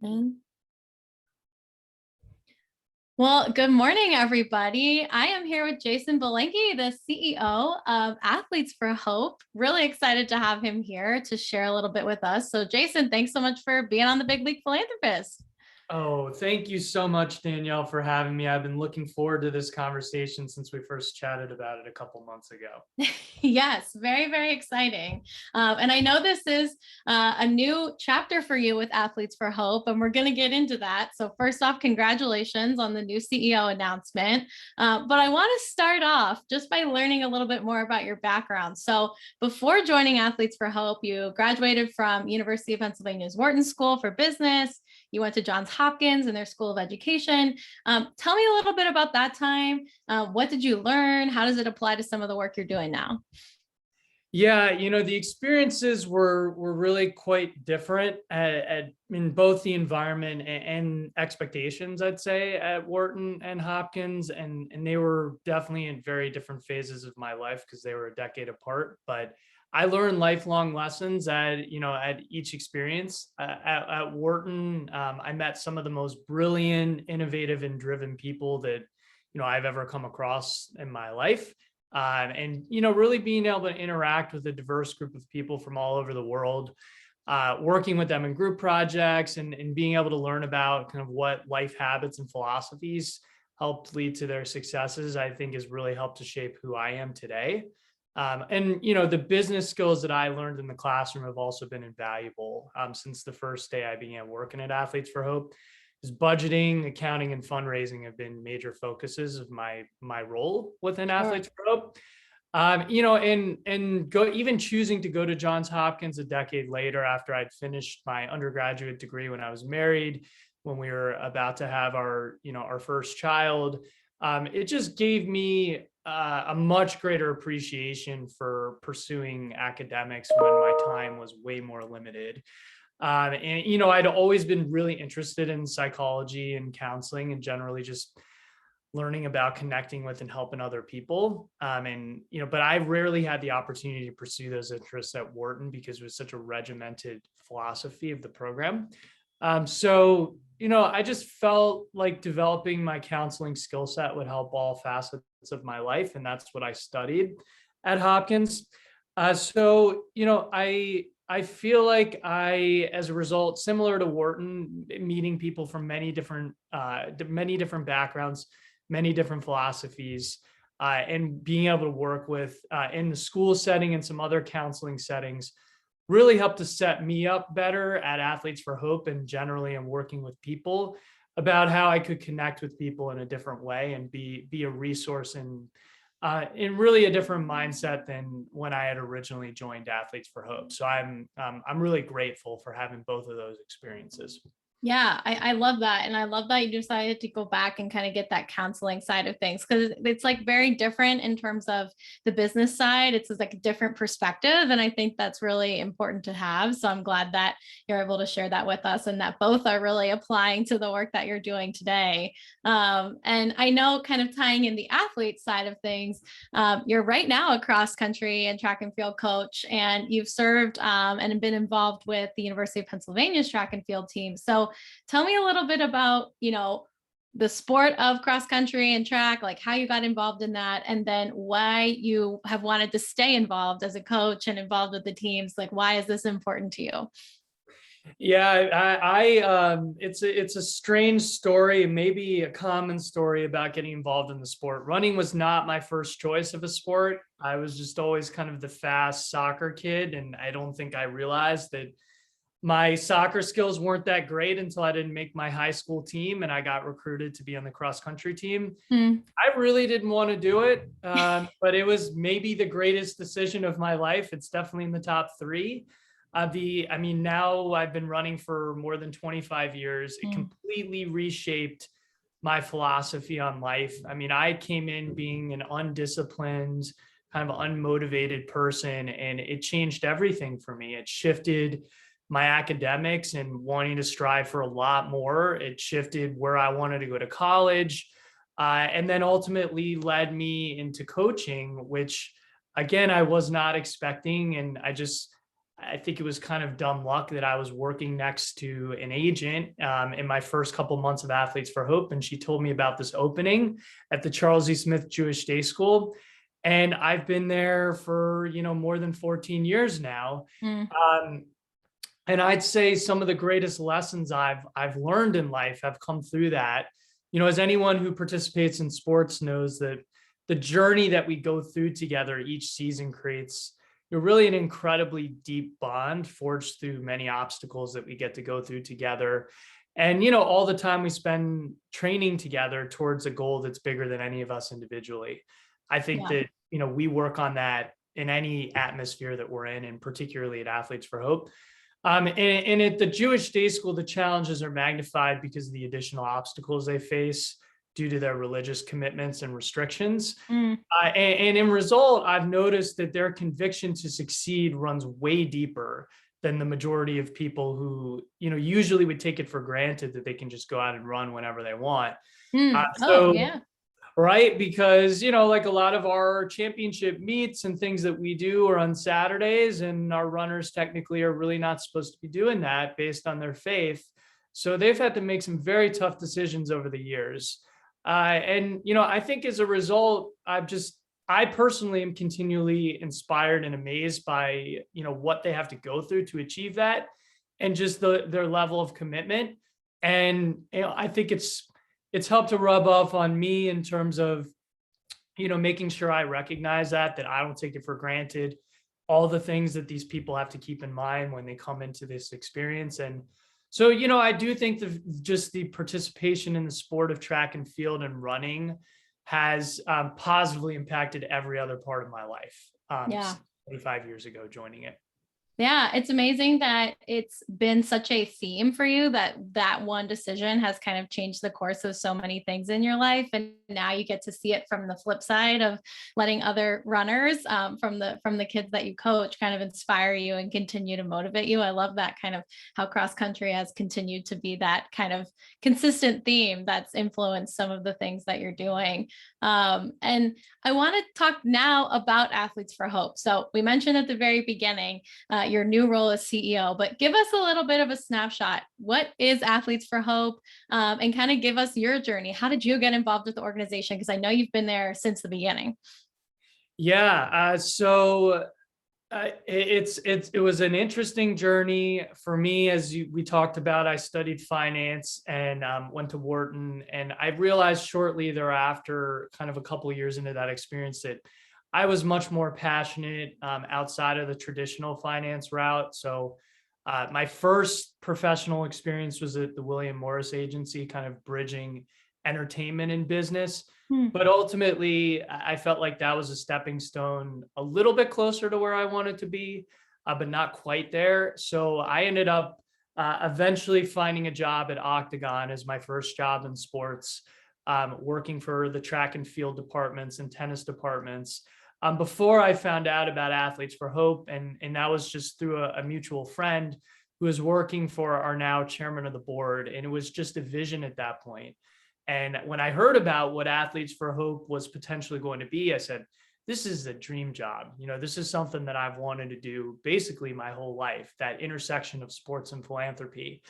And well, good morning, everybody. I am here with Jason Belinkie, the CEO of Athletes for Hope. Really excited to have him here to share a little bit with us. So, Jason, thanks so much for being on the Big League Philanthropist. Oh, thank you so much, Danielle, for having me. I've been looking forward to this conversation since we first chatted about it a couple months ago. Yes, very, very exciting. And I know this is a new chapter for you with Athletes for Hope, and we're going to get into that. So, first off, congratulations on the new CEO announcement. But I want to start off just by learning a little bit more about your background. So, before joining Athletes for Hope, you graduated from University of Pennsylvania's Wharton School for Business. You went to Johns Hopkins and their School of Education. Tell me a little bit about that time. What did you learn? How does it apply to some of the work you're doing now? Yeah, the experiences were really quite different in both the environment and expectations, I'd say, at Wharton and Hopkins, and they were definitely in very different phases of my life because they were a decade apart. But I learned lifelong lessons at each experience. At Wharton, I met some of the most brilliant, innovative, and driven people that I've ever come across in my life. And really being able to interact with a diverse group of people from all over the world, working with them in group projects and being able to learn about kind of what life habits and philosophies helped lead to their successes, I think has really helped to shape who I am today. And the business skills that I learned in the classroom have also been invaluable since the first day I began working at Athletes for Hope. Is budgeting, accounting, and fundraising have been major focuses of my role within Sure. Athletes for Hope. And go even choosing to go to Johns Hopkins a decade later after I'd finished my undergraduate degree when I was married, when we were about to have our first child. It just gave me a much greater appreciation for pursuing academics when my time was way more limited. And I'd always been really interested in psychology and counseling and generally just learning about connecting with and helping other people. But I rarely had the opportunity to pursue those interests at Wharton because it was such a regimented philosophy of the program. I just felt like developing my counseling skill set would help all facets of my life. And that's what I studied at Hopkins. I feel like as a result, similar to Wharton, meeting people from many different backgrounds, many different philosophies, and being able to work with in the school setting and some other counseling settings really helped to set me up better at Athletes for Hope and generally in working with people about how I could connect with people in a different way and be a resource in really a different mindset than when I had originally joined Athletes for Hope. So I'm really grateful for having both of those experiences. Yeah, I love that. And I love that you decided to go back and kind of get that counseling side of things because it's like very different in terms of the business side. It's like a different perspective. And I think that's really important to have. So I'm glad that you're able to share that with us and that both are really applying to the work that you're doing today. And I know kind of tying in the athlete side of things, you're right now a cross country and track and field coach, and you've served and been involved with the University of Pennsylvania's track and field team. So tell me a little bit about, the sport of cross country and track, like how you got involved in that, and then why you have wanted to stay involved as a coach and involved with the teams. Like, why is this important to you? Yeah, it's a strange story, maybe a common story about getting involved in the sport. Running was not my first choice of a sport. I was just always kind of the fast soccer kid, and I don't think I realized that my soccer skills weren't that great until I didn't make my high school team and I got recruited to be on the cross country team. Hmm. I really didn't want to do it, but it was maybe the greatest decision of my life. It's definitely in the top three. Now I've been running for more than 25 years. It completely reshaped my philosophy on life. I mean, I came in being an undisciplined, kind of unmotivated person, and it changed everything for me. It shifted my academics and wanting to strive for a lot more. It shifted where I wanted to go to college, and then ultimately led me into coaching, which again, I was not expecting. And I think it was kind of dumb luck that I was working next to an agent in my first couple months of Athletes for Hope. And she told me about this opening at the Charles E. Smith Jewish Day School. And I've been there for, more than 14 years now. Mm. And I'd say some of the greatest lessons I've learned in life have come through that. As anyone who participates in sports knows, that the journey that we go through together each season creates really an incredibly deep bond forged through many obstacles that we get to go through together. And, all the time we spend training together towards a goal that's bigger than any of us individually. I think Yeah. that, we work on that in any atmosphere that we're in, and particularly at Athletes for Hope. And at the Jewish Day School, the challenges are magnified because of the additional obstacles they face due to their religious commitments and restrictions. Mm. And in result, I've noticed that their conviction to succeed runs way deeper than the majority of people who, usually would take it for granted that they can just go out and run whenever they want. Mm. Oh, So, yeah. right, because, like a lot of our championship meets and things that we do are on Saturdays, and our runners technically are really not supposed to be doing that based on their faith. So they've had to make some very tough decisions over the years. And, I think as a result, I personally am continually inspired and amazed by, what they have to go through to achieve that, and just their level of commitment. And, I think it's helped to rub off on me in terms of, making sure I recognize that I don't take it for granted, all the things that these people have to keep in mind when they come into this experience. And so, I do think just the participation in the sport of track and field and running has positively impacted every other part of my life. Yeah. 25 years ago, joining it. Yeah, it's amazing that it's been such a theme for you, that one decision has kind of changed the course of so many things in your life. And now you get to see it from the flip side of letting other runners from the kids that you coach kind of inspire you and continue to motivate you. I love that kind of how cross country has continued to be that kind of consistent theme that's influenced some of the things that you're doing. And I want to talk now about Athletes for Hope. So we mentioned at the very beginning, your new role as CEO, but give us a little bit of a snapshot. What is Athletes for Hope? And kind of give us your journey. How did you get involved with the organization? Because I know you've been there since the beginning. Yeah. It was an interesting journey for me. We talked about, I studied finance and went to Wharton, and I realized shortly thereafter, kind of a couple of years into that experience, that I was much more passionate outside of the traditional finance route. So my first professional experience was at the William Morris Agency, kind of bridging entertainment and business. But ultimately, I felt like that was a stepping stone a little bit closer to where I wanted to be, but not quite there. So I ended up eventually finding a job at Octagon as my first job in sports, working for the track and field departments and tennis departments. Before I found out about Athletes for Hope, and that was just through a mutual friend who was working for our now chairman of the board. And it was just a vision at that point. And when I heard about what Athletes for Hope was potentially going to be, I said, this is a dream job. This is something that I've wanted to do basically my whole life, that intersection of sports and philanthropy.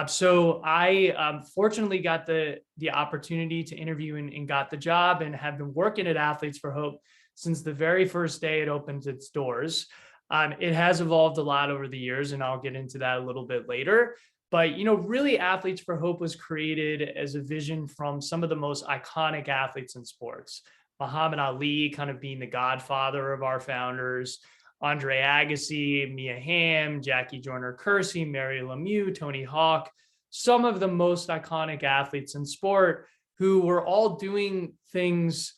So I fortunately got the opportunity to interview and got the job, and have been working at Athletes for Hope since the very first day it opened its doors. It has evolved a lot over the years, and I'll get into that a little bit later. But, really, Athletes for Hope was created as a vision from some of the most iconic athletes in sports. Muhammad Ali kind of being the godfather of our founders, Andre Agassi, Mia Hamm, Jackie Joyner-Kersee, Mary Lemieux, Tony Hawk, some of the most iconic athletes in sport who were all doing things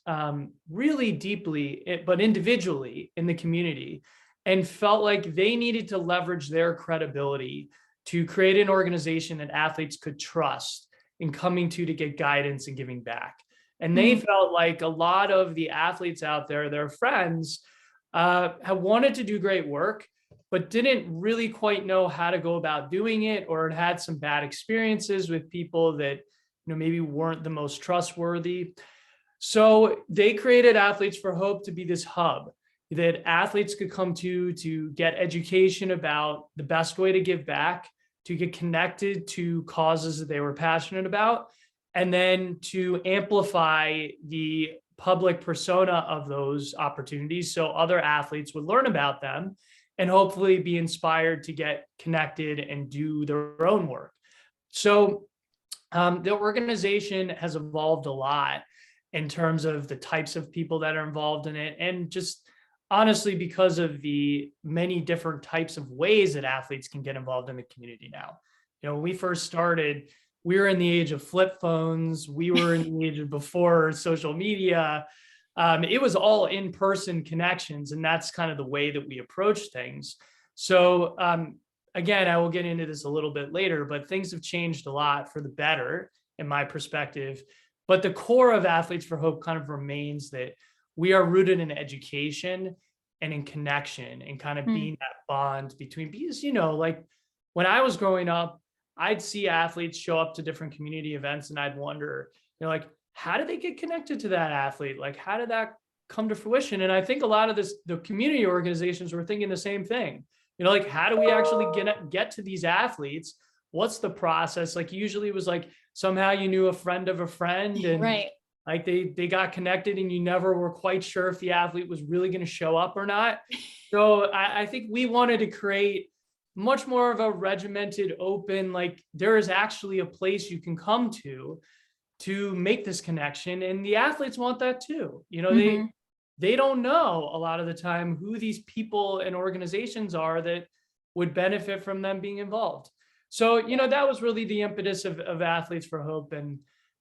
really deeply, but individually in the community, and felt like they needed to leverage their credibility to create an organization that athletes could trust in coming to get guidance and giving back. And they felt like a lot of the athletes out there, their friends, have wanted to do great work, but didn't really quite know how to go about doing it, or had some bad experiences with people that maybe weren't the most trustworthy. So they created Athletes for Hope to be this hub that athletes could come to get education about the best way to give back, to get connected to causes that they were passionate about, and then to amplify the public persona of those opportunities so other athletes would learn about them and hopefully be inspired to get connected and do their own work. So the organization has evolved a lot in terms of the types of people that are involved in it, and just honestly because of the many different types of ways that athletes can get involved in the community now. When we first started, we were in the age of flip phones. We were in the age of before social media. It was all in-person connections, and that's kind of the way that we approach things. So again, I will get into this a little bit later, but things have changed a lot for the better in my perspective. But the core of Athletes for Hope kind of remains that we are rooted in education and in connection and kind of being that bond between, because, like when I was growing up, I'd see athletes show up to different community events and I'd wonder, like, how did they get connected to that athlete? Like, how did that come to fruition? And I think a lot of the community organizations were thinking the same thing. Like, how do we actually get to these athletes? What's the process? Like, usually it was like somehow you knew a friend of a friend, and Right. like they got connected and you never were quite sure if the athlete was really going to show up or not. So I think we wanted to create much more of a regimented, open, like there is actually a place you can come to make this connection. And the athletes want that too. They don't know a lot of the time who these people and organizations are that would benefit from them being involved. So, that was really the impetus of Athletes for Hope. And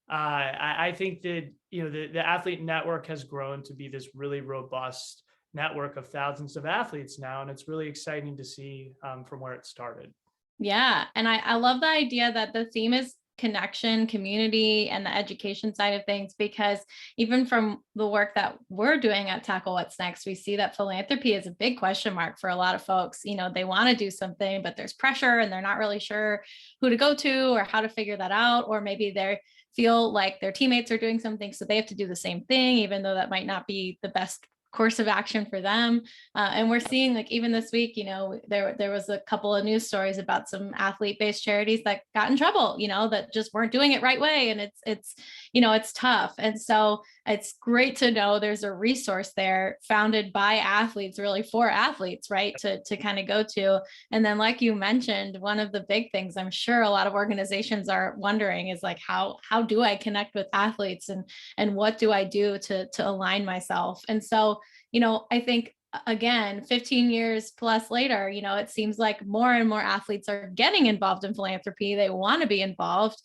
I think that, the athlete network has grown to be this really robust network of thousands of athletes now. And it's really exciting to see from where it started. Yeah. And I love the idea that the theme is connection, community, and the education side of things, because even from the work that we're doing at Tackle What's Next, we see that philanthropy is a big question mark for a lot of folks. They want to do something, but there's pressure and they're not really sure who to go to or how to figure that out. Or maybe they feel like their teammates are doing something, so they have to do the same thing, even though that might not be the best course of action for them. And we're seeing, like, even this week, there was a couple of news stories about some athlete-based charities that got in trouble, that just weren't doing it right way. And it's tough. And so it's great to know there's a resource there founded by athletes, really for athletes, right? To kind of go to. And then, like you mentioned, one of the big things I'm sure a lot of organizations are wondering is like, how do I connect with athletes, and what do I do to align myself? And so, I think, again, 15 years plus later, it seems like more and more athletes are getting involved in philanthropy. They want to be involved.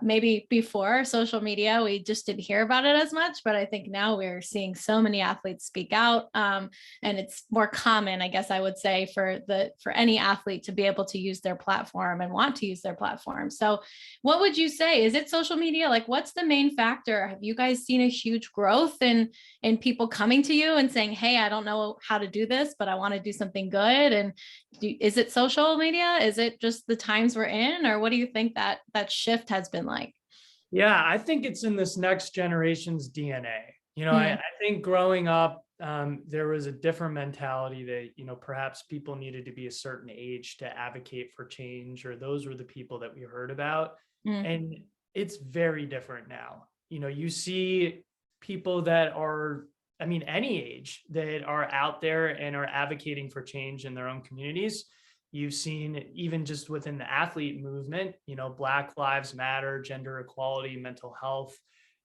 Maybe before social media, we just didn't hear about it as much, but I think now we're seeing so many athletes speak out, and it's more common, I guess I would say, for any athlete to be able to use their platform and want to use their platform. So what would you say? Is it social media? Like, what's the main factor? Have you guys seen a huge growth in people coming to you and saying, hey, I don't know how to do this, but I want to do something good? And is it social media? Is it just the times we're in? Or what do you think that shift has been like? Yeah, I think it's in this next generation's DNA. I think growing up, there was a different mentality that, perhaps people needed to be a certain age to advocate for change, or those were the people that we heard about. And it's very different now. You see people that are, any age, that are out there and are advocating for change in their own communities. You've seen, even just within the athlete movement, Black Lives Matter, gender equality, mental health.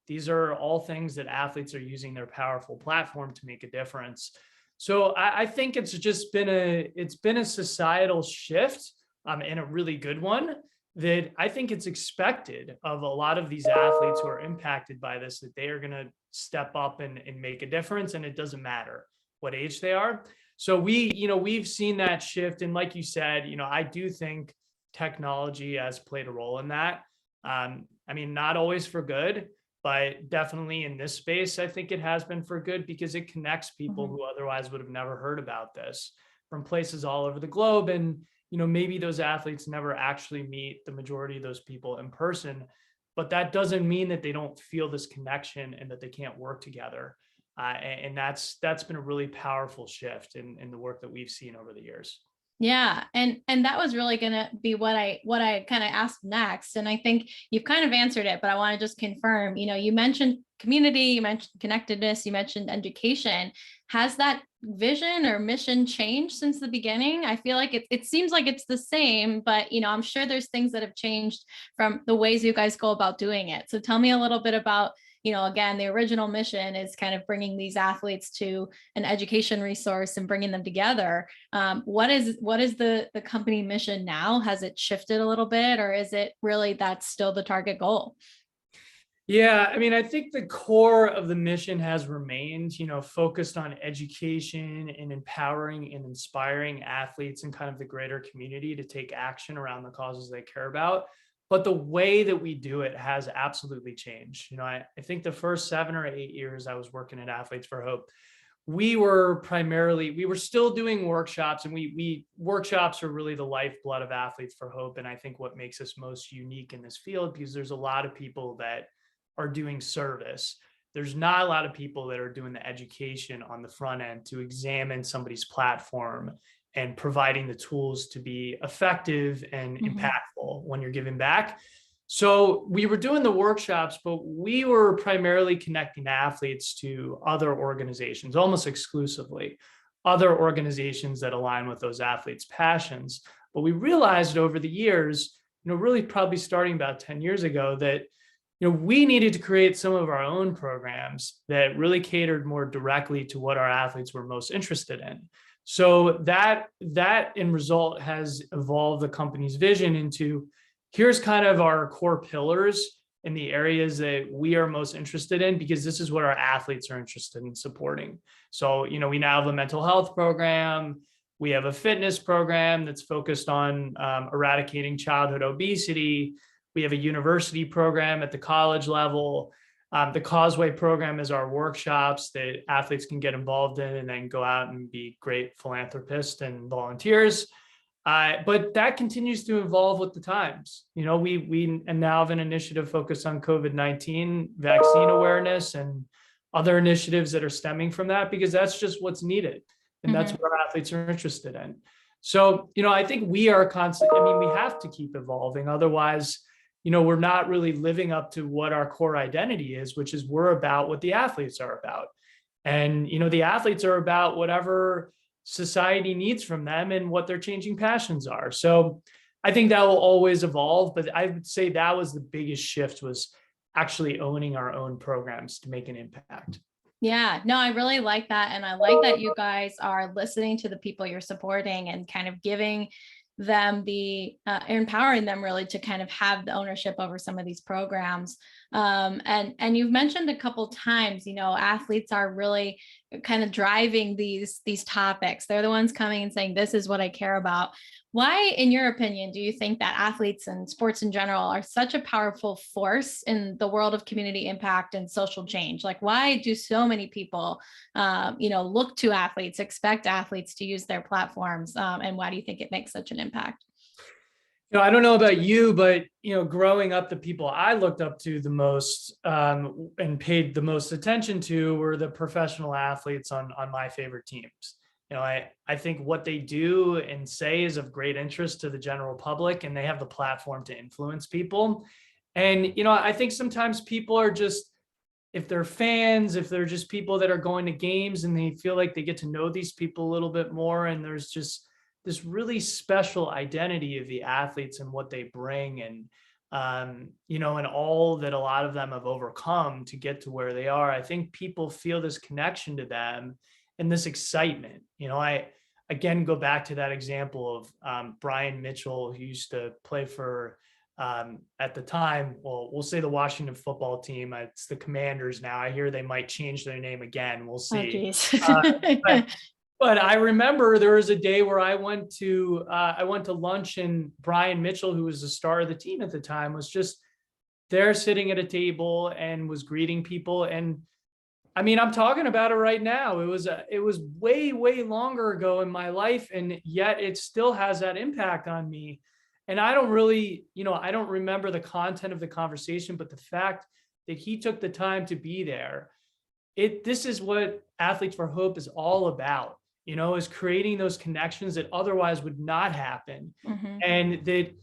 These are all things that athletes are using their powerful platform to make a difference. So I think it's just been a societal shift, and a really good one, that I think it's expected of a lot of these athletes who are impacted by this, that they are going to step up and make a difference. And it doesn't matter what age they are. So we've seen that shift. And like you said, I do think technology has played a role in that. Not always for good, but definitely in this space, I think it has been for good, because it connects people who otherwise would have never heard about this from places all over the globe. And, maybe those athletes never actually meet the majority of those people in person, but that doesn't mean that they don't feel this connection and that they can't work together. And that's been a really powerful shift in the work that we've seen over the years. Yeah. And that was really going to be what I kind of asked next. And I think you've kind of answered it, but I want to just confirm, you mentioned community, you mentioned connectedness, you mentioned education. Has that vision or mission changed since the beginning? I feel like it seems like it's the same, but I'm sure there's things that have changed from the ways you guys go about doing it. So tell me a little bit about, again, the original mission is kind of bringing these athletes to an education resource and bringing them together. What is the company mission now? Has it shifted a little bit, or is it really that's still the target goal? Yeah, I mean, I think the core of the mission has remained, focused on education and empowering and inspiring athletes and kind of the greater community to take action around the causes they care about. But the way that we do it has absolutely changed. I think the first 7 or 8 years I was working at Athletes for Hope, we were still doing workshops, and we workshops are really the lifeblood of Athletes for Hope. And I think what makes us most unique in this field, because there's a lot of people that are doing service. There's not a lot of people that are doing the education on the front end to examine somebody's platform and providing the tools to be effective and impactful when you're giving back. So we were doing the workshops, but we were primarily connecting athletes to other organizations, almost exclusively other organizations that align with those athletes' passions. But we realized over the years, really probably starting about 10 years ago, that we needed to create some of our own programs that really catered more directly to what our athletes were most interested in. So that in result has evolved the company's vision into, here's kind of our core pillars in the areas that we are most interested in, because this is what our athletes are interested in supporting. So, we now have a mental health program. We have a fitness program that's focused on eradicating childhood obesity. We have a university program at the college level. The Causeway program is our workshops that athletes can get involved in and then go out and be great philanthropists and volunteers. But that continues to evolve with the times. We now have an initiative focused on COVID-19 vaccine awareness and other initiatives that are stemming from that, because that's just what's needed. And that's what our athletes are interested in. So, I think we are constantly, we have to keep evolving. Otherwise, we're not really living up to what our core identity is, which is we're about what the athletes are about. And, the athletes are about whatever society needs from them and what their changing passions are. So I think that will always evolve, but I would say that was the biggest shift, was actually owning our own programs to make an impact. Yeah, no, I really like that. And I like that you guys are listening to the people you're supporting and kind of giving them empowering them really to kind of have the ownership over some of these programs. And you've mentioned a couple times, athletes are really kind of driving these topics. They're the ones coming and saying, this is what I care about. Why, in your opinion, do you think that athletes and sports in general are such a powerful force in the world of community impact and social change? Like, why do so many people, look to athletes, expect athletes to use their platforms? And why do you think it makes such an impact? I don't know about you, but, growing up, the people I looked up to the most and paid the most attention to were the professional athletes on my favorite teams. I think what they do and say is of great interest to the general public, and they have the platform to influence people. And, I think sometimes people are just, if they're fans, if they're just people that are going to games and they feel like they get to know these people a little bit more, and there's just this really special identity of the athletes and what they bring, and, and all that a lot of them have overcome to get to where they are. I think people feel this connection to them and this excitement. I again go back to that example of Brian Mitchell, who used to play for at the time, well, we'll say the Washington football team. It's the Commanders now. I hear they might change their name again. We'll see. But I remember there was a day where I went to lunch, and Brian Mitchell, who was the star of the team at the time, was just there sitting at a table and was greeting people. And I'm talking about it right now. It was way, way longer ago in my life, and yet it still has that impact on me. And I don't really, I don't remember the content of the conversation, but the fact that he took the time to be there this is what Athletes for Hope is all about, is creating those connections that otherwise would not happen. Mm-hmm. And that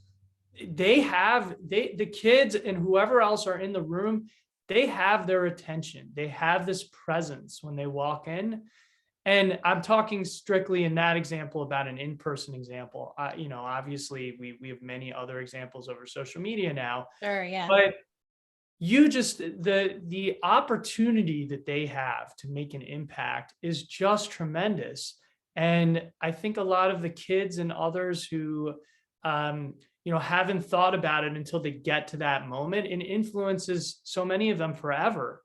the kids and whoever else are in the room, they have their attention. They have this presence when they walk in. And I'm talking strictly in that example about an in-person example. Obviously we have many other examples over social media now, Sure, yeah. but you just, the opportunity that they have to make an impact is just tremendous. And I think a lot of the kids and others who, haven't thought about it until they get to that moment, and influences so many of them forever.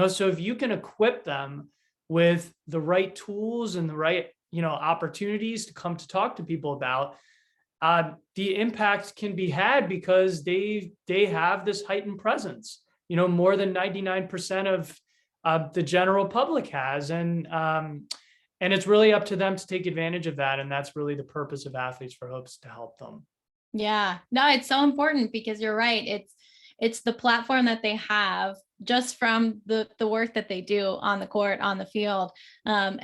So if you can equip them with the right tools and the right, opportunities to come to talk to people about, the impact can be had because they have this heightened presence, more than 99% of the general public has. And it's really up to them to take advantage of that. And that's really the purpose of Athletes for Hope, is to help them. Yeah, no, it's so important because you're right. It's the platform that they have just from the work that they do on the court, on the field. And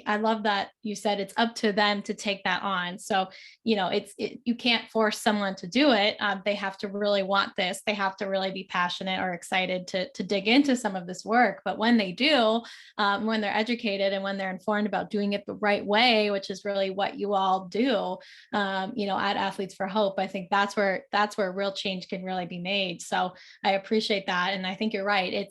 I love that you said it's up to them to take that on. So, you can't force someone to do it. They have to really want this. They have to really be passionate or excited to dig into some of this work. But when they do, when they're educated and when they're informed about doing it the right way, which is really what you all do, at Athletes for Hope, I think that's where real change can really be made. So I appreciate that. And I think you're right.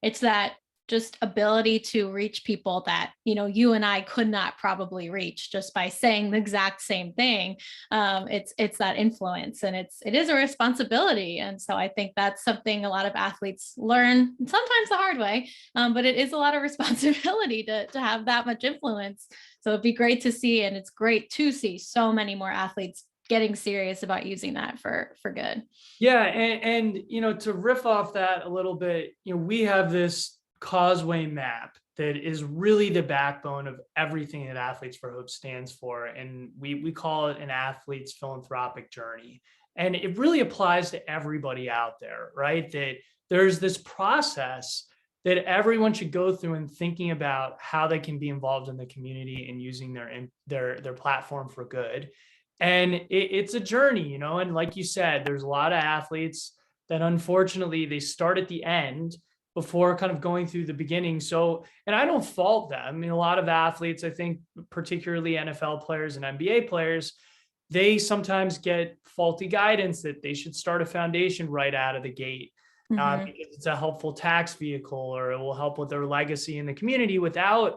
It's that just ability to reach people that, you and I could not probably reach just by saying the exact same thing. It's that influence, and it is a responsibility. And so I think that's something a lot of athletes learn, sometimes the hard way, but it is a lot of responsibility to have that much influence. So it'd be great to see, and it's great to see so many more athletes getting serious about using that for good. Yeah. And to riff off that a little bit, we have this Causeway Map that is really the backbone of everything that Athletes for Hope stands for. And we call it an athlete's philanthropic journey. And it really applies to everybody out there, right? That there's this process that everyone should go through in thinking about how they can be involved in the community and using their platform for good. And it's a journey, and like you said, there's a lot of athletes that unfortunately they start at the end before kind of going through the beginning. So, and I don't fault them. I mean, a lot of athletes, I think, particularly NFL players and NBA players, they sometimes get faulty guidance that they should start a foundation right out of the gate, because it's a helpful tax vehicle, or it will help with their legacy in the community, without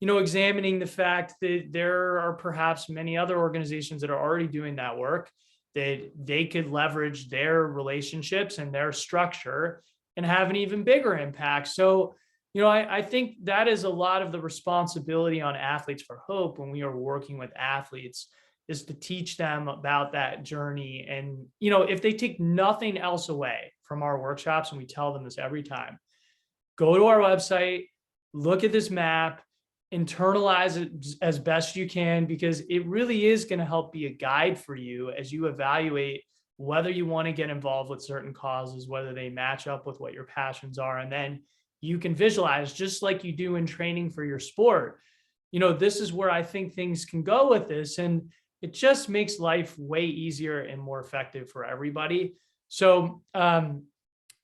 examining the fact that there are perhaps many other organizations that are already doing that work, that they could leverage their relationships and their structure and have an even bigger impact. So, I think that is a lot of the responsibility on Athletes for Hope when we are working with athletes, is to teach them about that journey. And, if they take nothing else away from our workshops, and we tell them this every time, go to our website, look at this map, internalize it as best you can, because it really is going to help be a guide for you as you evaluate whether you want to get involved with certain causes, whether they match up with what your passions are. And then you can visualize, just like you do in training for your sport, this is where I think things can go with this. And it just makes life way easier and more effective for everybody. So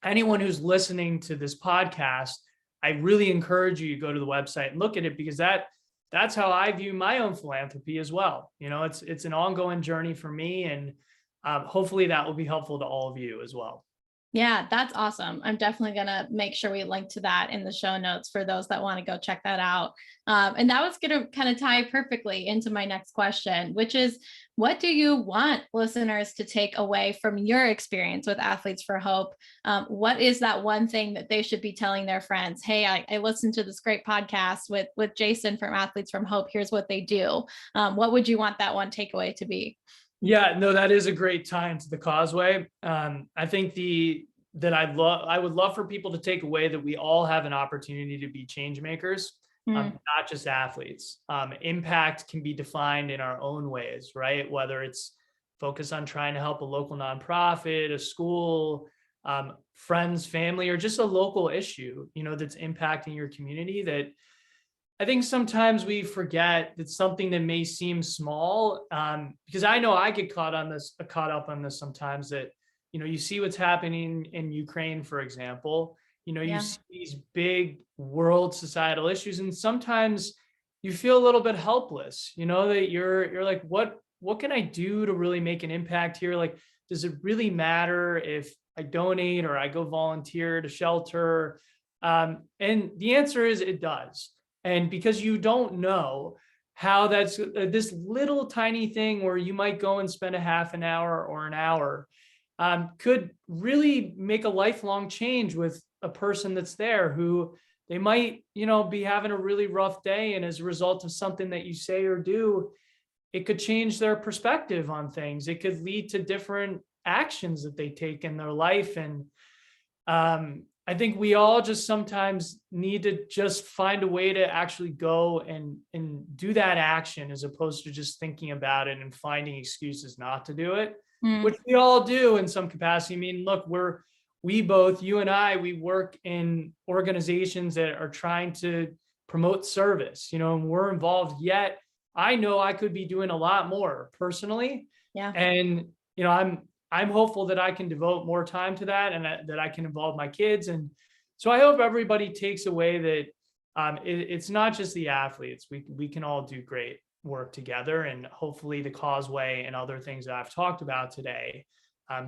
anyone who's listening to this podcast, I really encourage you to go to the website and look at it, because that's how I view my own philanthropy as well. It's an ongoing journey for me, and hopefully that will be helpful to all of you as well. Yeah, that's awesome. I'm definitely going to make sure we link to that in the show notes for those that want to go check that out. And that was going to kind of tie perfectly into my next question, which is, what do you want listeners to take away from your experience with Athletes for Hope? What is that one thing that they should be telling their friends? Hey, I listened to this great podcast with Jason from Athletes from Hope. Here's what they do. What would you want that one takeaway to be? Yeah, no, that is a great tie into the Causeway. I think I would love for people to take away that we all have an opportunity to be change makers, not just athletes. Impact can be defined in our own ways, right? Whether it's focus on trying to help a local nonprofit, a school, friends, family, or just a local issue, that's impacting your community, that I think sometimes we forget that something that may seem small, because I know I get caught up on this sometimes, that, you see what's happening in Ukraine, for example, you Yeah. see these big world societal issues, and sometimes you feel a little bit helpless, that you're like, what can I do to really make an impact here? Like, does it really matter if I donate or I go volunteer to shelter? And the answer is it does. And because you don't know how that's this little tiny thing where you might go and spend a half an hour or an hour, could really make a lifelong change with a person that's there, who they might, be having a really rough day. And as a result of something that you say or do, it could change their perspective on things. It could lead to different actions that they take in their life. And I think we all just sometimes need to just find a way to actually go and do that action, as opposed to just thinking about it and finding excuses not to do it, which we all do in some capacity. I mean, look, we both, you and I, we work in organizations that are trying to promote service, and we're involved, yet I know I could be doing a lot more personally. Yeah. And, I'm hopeful that I can devote more time to that, and that I can involve my kids. And so I hope everybody takes away that it's not just the athletes. We can all do great work together, and hopefully the Causeway and other things that I've talked about today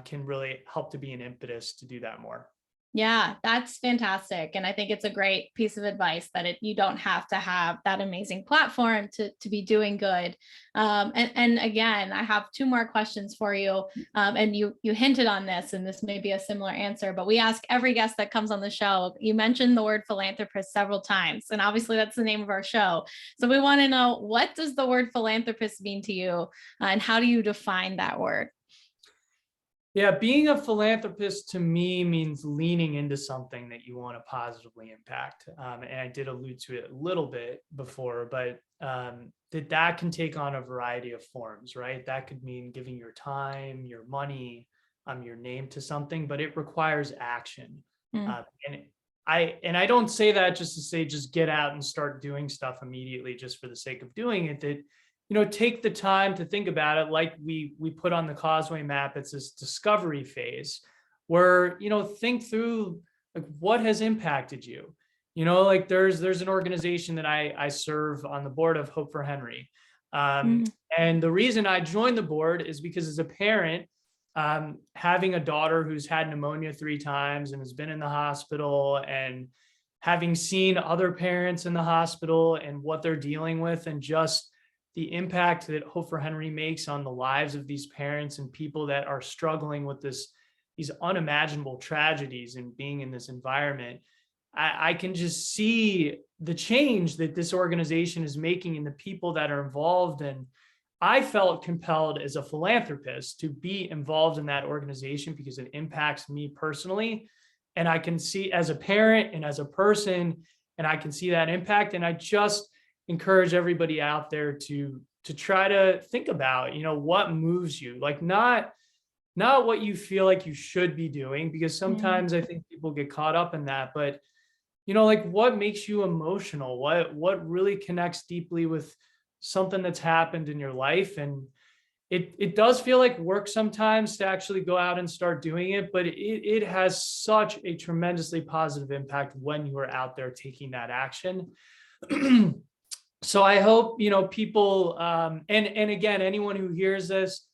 can really help to be an impetus to do that more. Yeah, that's fantastic. And I think it's a great piece of advice that you don't have to have that amazing platform to be doing good. And again, I have two more questions for you. And you hinted on this, and this may be a similar answer, but we ask every guest that comes on the show. You mentioned the word philanthropist several times, and obviously that's the name of our show. So we want to know, what does the word philanthropist mean to you, and how do you define that word? Yeah, being a philanthropist to me means leaning into something that you want to positively impact. And I did allude to it a little bit before, but that can take on a variety of forms, right? That could mean giving your time, your money, your name to something, but it requires action. And I don't say that just to say, just get out and start doing stuff immediately just for the sake of doing it. That, take the time to think about it. Like we put on the Causeway Map, it's this discovery phase where, think through, like, what has impacted you. Like there's an organization that I serve on the board of, Hope for Henry. And the reason I joined the board is because, as a parent, having a daughter who's had pneumonia 3 times and has been in the hospital, and having seen other parents in the hospital and what they're dealing with, and just the impact that Hope for Henry makes on the lives of these parents and people that are struggling with these unimaginable tragedies and being in this environment, I can just see the change that this organization is making in the people that are involved. And I felt compelled as a philanthropist to be involved in that organization because it impacts me personally. And I can see, as a parent and as a person, and I can see that impact. And I just encourage everybody out there to try to think about, what moves you, like not what you feel like you should be doing, because sometimes I think people get caught up in that, but like, what makes you emotional, what really connects deeply with something that's happened in your life. And it does feel like work sometimes to actually go out and start doing it, but it has such a tremendously positive impact when you are out there taking that action. So I hope, people, and again, anyone who hears this,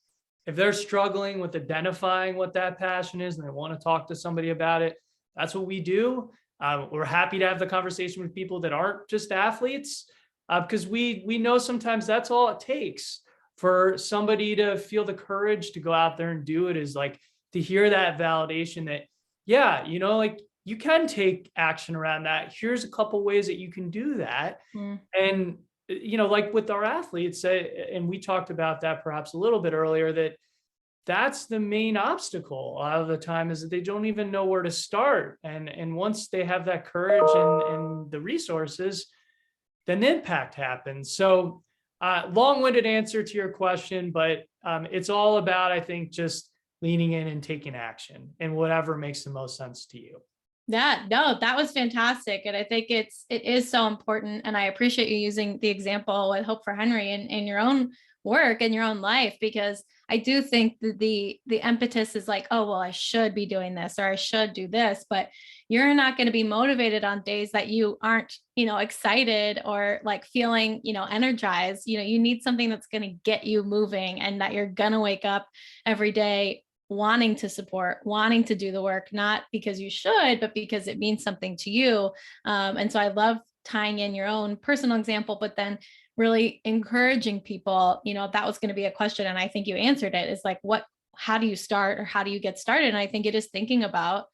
if they're struggling with identifying what that passion is and they want to talk to somebody about it, that's what we do. We're happy to have the conversation with people that aren't just athletes, because we know sometimes that's all it takes for somebody to feel the courage to go out there and do it, is like to hear that validation that, yeah, like, you can take action around that. Here's a couple ways that you can do that. And, like with our athletes, and we talked about that perhaps a little bit earlier, that's the main obstacle a lot of the time, is that they don't even know where to start. And once they have that courage and the resources, then the impact happens. So long-winded answer to your question, but it's all about, I think, just leaning in and taking action in whatever makes the most sense to you. Yeah, no, that was fantastic. And I think it is so important. And I appreciate you using the example with Hope for Henry in your own work and your own life, because I do think that the impetus is like, oh, well, I should be doing this or I should do this, but you're not going to be motivated on days that you aren't, excited or like feeling, energized. You need something that's going to get you moving and that you're going to wake up every day wanting to support, wanting to do the work, not because you should, but because it means something to you. And so I love tying in your own personal example, but then really encouraging people, if that was going to be a question, and I think you answered it, is like, how do you start or how do you get started? And I think it is thinking about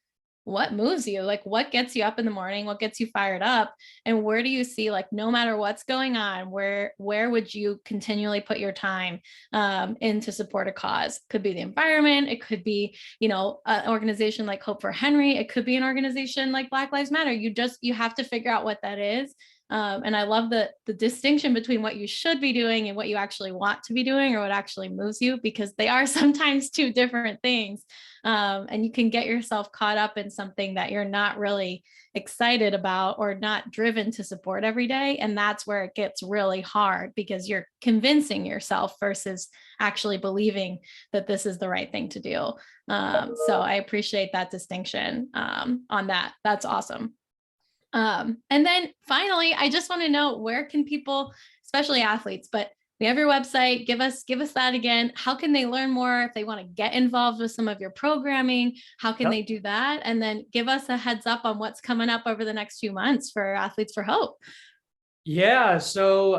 what moves you, like what gets you up in the morning, what gets you fired up, and where do you see, like, no matter what's going on, where would you continually put your time in to support a cause? Could be the environment, it could be, an organization like Hope for Henry, it could be an organization like Black Lives Matter. You have to figure out what that is. And I love the distinction between what you should be doing and what you actually want to be doing or what actually moves you, because they are sometimes two different things. And you can get yourself caught up in something that you're not really excited about or not driven to support every day. And that's where it gets really hard, because you're convincing yourself versus actually believing that this is the right thing to do. So I appreciate that distinction on that. That's awesome. And then finally, I just want to know, where can people, especially athletes, but we have your website, give us that again. How can they learn more if they want to get involved with some of your programming? How can they do that? And then give us a heads up on what's coming up over the next few months for Athletes for Hope. Yeah, so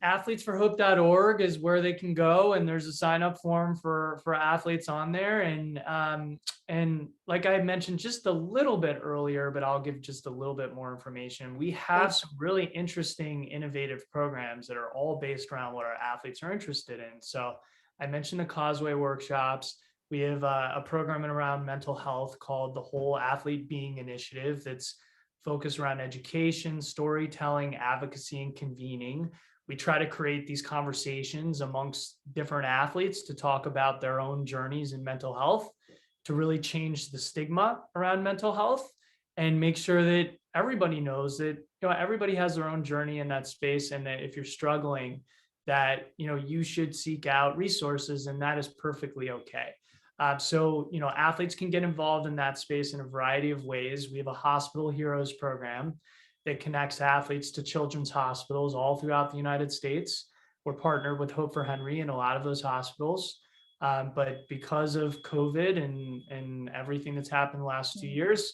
athletesforhope.org is where they can go, and there's a sign up form for athletes on there. And like I mentioned just a little bit earlier, but I'll give just a little bit more information. We have some really interesting, innovative programs that are all based around what our athletes are interested in. So I mentioned the Causeway workshops. We have a program around mental health called the Whole Athlete Being Initiative that's focus around education, storytelling, advocacy, and convening. We try to create these conversations amongst different athletes to talk about their own journeys in mental health, to really change the stigma around mental health and make sure that everybody knows that, everybody has their own journey in that space, and that if you're struggling, that, you should seek out resources, and that is perfectly okay. So, athletes can get involved in that space in a variety of ways. We have a Hospital Heroes program that connects athletes to children's hospitals all throughout the United States. We're partnered with Hope for Henry in a lot of those hospitals. But because of COVID and everything that's happened the last 2 years,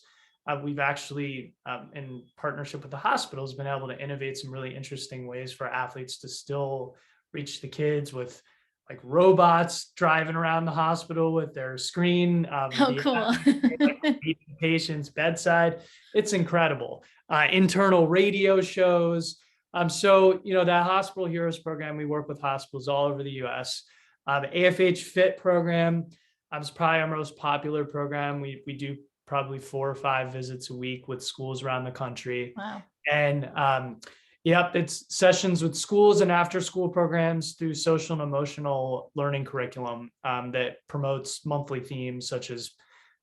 we've actually, in partnership with the hospitals, been able to innovate some really interesting ways for athletes to still reach the kids with, like, robots driving around the hospital with their screen. Oh, cool. Patients bedside. It's incredible. Internal radio shows. So, that Hospital Heroes program, we work with hospitals all over the US. The AFH Fit program is probably our most popular program. We do probably 4 or 5 visits a week with schools around the country. Wow. And yep, it's sessions with schools and after school programs through social and emotional learning curriculum that promotes monthly themes such as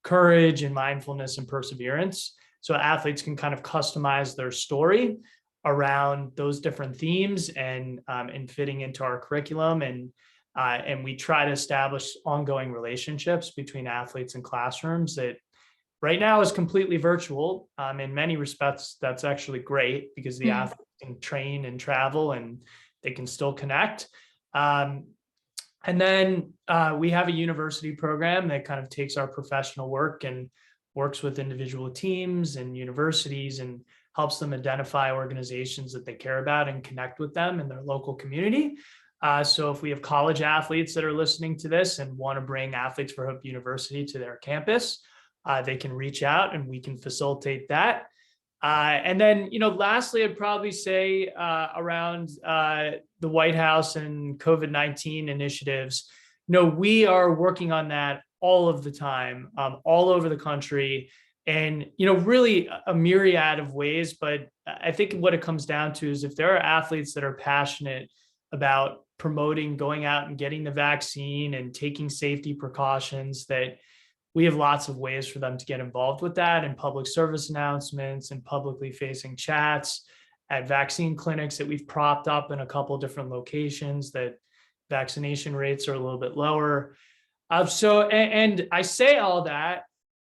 courage and mindfulness and perseverance. So athletes can kind of customize their story around those different themes and fitting into our curriculum. And we try to establish ongoing relationships between athletes and classrooms that right now is completely virtual. In many respects, that's actually great, because the athletes can train and travel and they can still connect. And then we have a university program that kind of takes our professional work and works with individual teams and universities and helps them identify organizations that they care about and connect with them in their local community. So if we have college athletes that are listening to this and want to bring Athletes for Hope University to their campus, they can reach out and we can facilitate that. And then, lastly, I'd probably say around the White House and COVID-19 initiatives, we are working on that all of the time, all over the country, and, really a myriad of ways. But I think what it comes down to is if there are athletes that are passionate about promoting going out and getting the vaccine and taking safety precautions, that we have lots of ways for them to get involved with that, and public service announcements and publicly facing chats at vaccine clinics that we've propped up in a couple of different locations that vaccination rates are a little bit lower. And I say all that,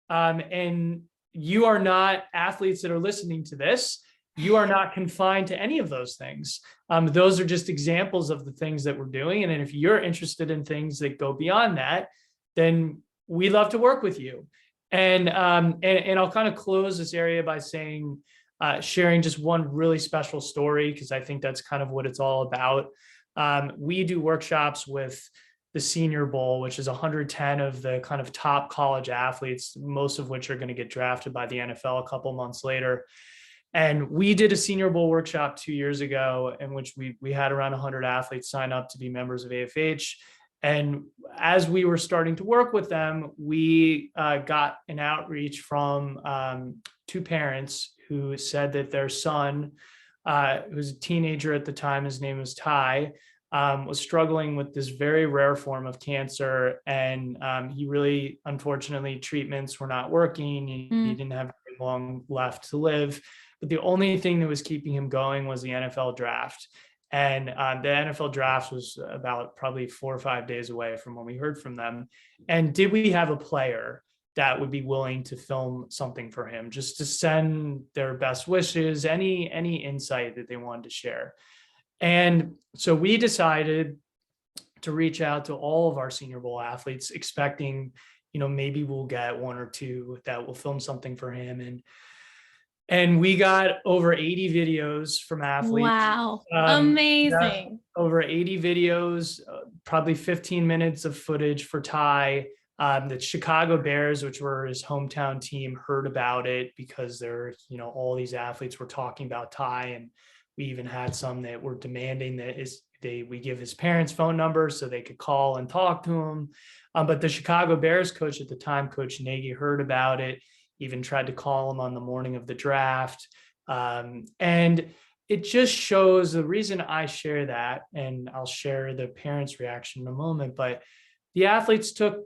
and you are not athletes that are listening to this. You are not confined to any of those things. Those are just examples of the things that we're doing. And if you're interested in things that go beyond that, then we love to work with you. And I'll kind of close this area by saying, sharing just one really special story, because I think that's kind of what it's all about. We do workshops with the Senior Bowl, which is 110 of the kind of top college athletes, most of which are going to get drafted by the NFL a couple months later. And we did a Senior Bowl workshop 2 years ago, in which we had around 100 athletes sign up to be members of AFH. And as we were starting to work with them, we got an outreach from 2 parents who said that their son, who was a teenager at the time, his name was Ty, was struggling with this very rare form of cancer. And he really, unfortunately, treatments were not working. He didn't have very long left to live. But the only thing that was keeping him going was the NFL draft. And the NFL draft was about probably 4 or 5 days away from when we heard from them. And did we have a player that would be willing to film something for him, just to send their best wishes, any insight that they wanted to share? And so we decided to reach out to all of our Senior Bowl athletes, expecting, maybe we'll get 1 or 2 that will film something for him. And we got over 80 videos from athletes. Wow. Amazing. Over 80 videos, probably 15 minutes of footage for Ty. The Chicago Bears, which were his hometown team, heard about it because all these athletes were talking about Ty. And we even had some that were demanding that we give his parents' phone numbers so they could call and talk to him. But the Chicago Bears coach at the time, Coach Nagy, heard about it, even tried to call him on the morning of the draft. And it just shows, the reason I share that, and I'll share the parents' reaction in a moment, but the athletes took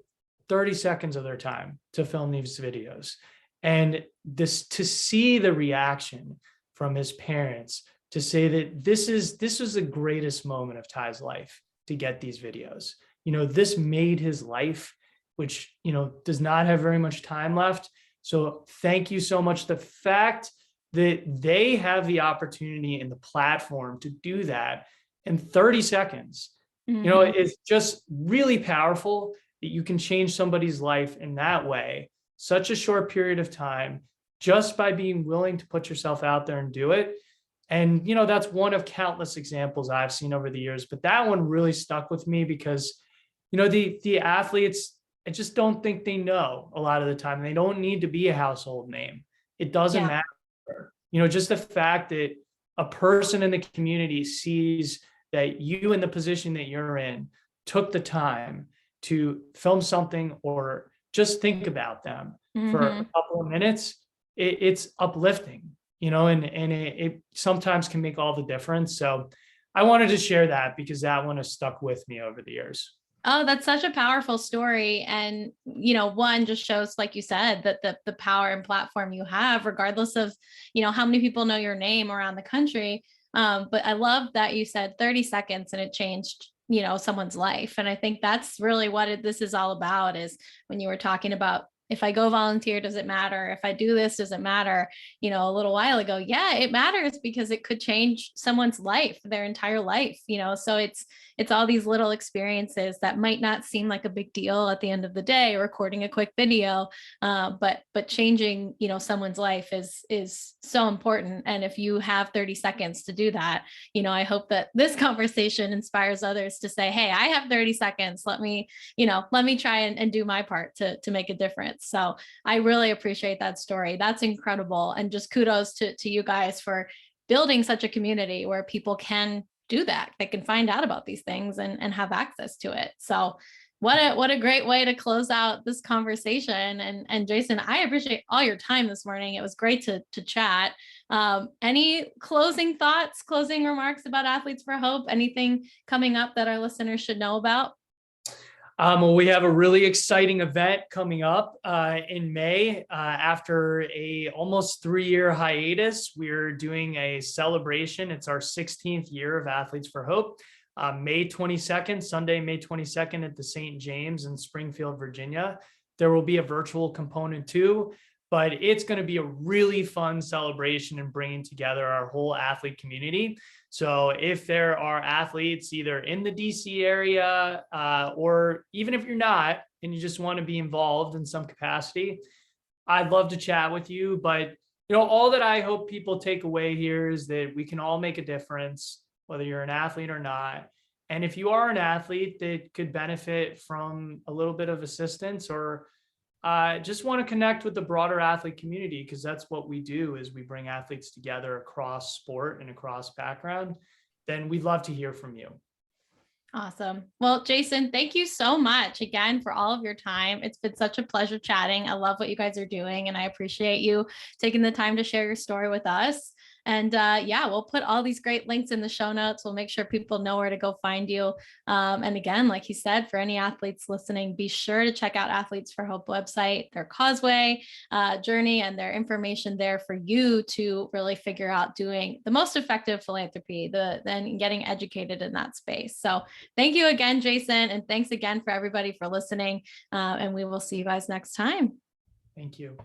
30 seconds of their time to film these videos. And to see the reaction from his parents, to say that this was the greatest moment of Ty's life, to get these videos. This made his life, which, does not have very much time left. So thank you so much. The fact that they have the opportunity and the platform to do that in 30 seconds, is just really powerful, that you can change somebody's life in that way, such a short period of time, just by being willing to put yourself out there and do it. And, that's one of countless examples I've seen over the years, but that one really stuck with me because, the athletes, I just don't think they know a lot of the time. They don't need to be a household name. It doesn't matter. Just the fact that a person in the community sees that you, in the position that you're in, took the time to film something or just think about them for a couple of minutes, it's uplifting, and it sometimes can make all the difference. So I wanted to share that because that one has stuck with me over the years. Oh, that's such a powerful story. And, one just shows, like you said, that the power and platform you have, regardless of, how many people know your name around the country. But I love that you said 30 seconds and it changed, someone's life. And I think that's really what this is all about, is when you were talking about, if I go volunteer, does it matter? If I do this, does it matter? A little while ago, yeah, it matters, because it could change someone's life, their entire life, so it's all these little experiences that might not seem like a big deal at the end of the day, recording a quick video, but changing, someone's life is so important. And if you have 30 seconds to do that, I hope that this conversation inspires others to say, hey, I have 30 seconds. Let me try and do my part to make a difference. So I really appreciate that story. That's incredible. And just kudos to you guys for building such a community where people can do that. They can find out about these things and have access to it. So What a great way to close out this conversation. And Jason, I appreciate all your time this morning. It was great to chat. Any closing thoughts, closing remarks about Athletes for Hope? Anything coming up that our listeners should know about? Well, we have a really exciting event coming up in May. After a almost 3-year hiatus, we're doing a celebration. It's our 16th year of Athletes for Hope. May 22nd, Sunday, May 22nd at the St. James in Springfield, Virginia. There will be a virtual component too, but it's going to be a really fun celebration and bringing together our whole athlete community. So if there are athletes either in the DC area or even if you're not and you just want to be involved in some capacity, I'd love to chat with you. But all that I hope people take away here is that we can all make a difference, whether you're an athlete or not. And if you are an athlete that could benefit from a little bit of assistance or just want to connect with the broader athlete community, because that's what we do is we bring athletes together across sport and across background, then we'd love to hear from you. Awesome. Well, Jason, thank you so much again for all of your time. It's been such a pleasure chatting. I love what you guys are doing, and I appreciate you taking the time to share your story with us. And yeah, we'll put all these great links in the show notes. We'll make sure people know where to go find you. And again, like he said, for any athletes listening, be sure to check out Athletes for Hope website, their Causeway journey, and their information there for you to really figure out doing the most effective philanthropy, then getting educated in that space. So thank you again, Jason. And thanks again for everybody for listening. And we will see you guys next time. Thank you.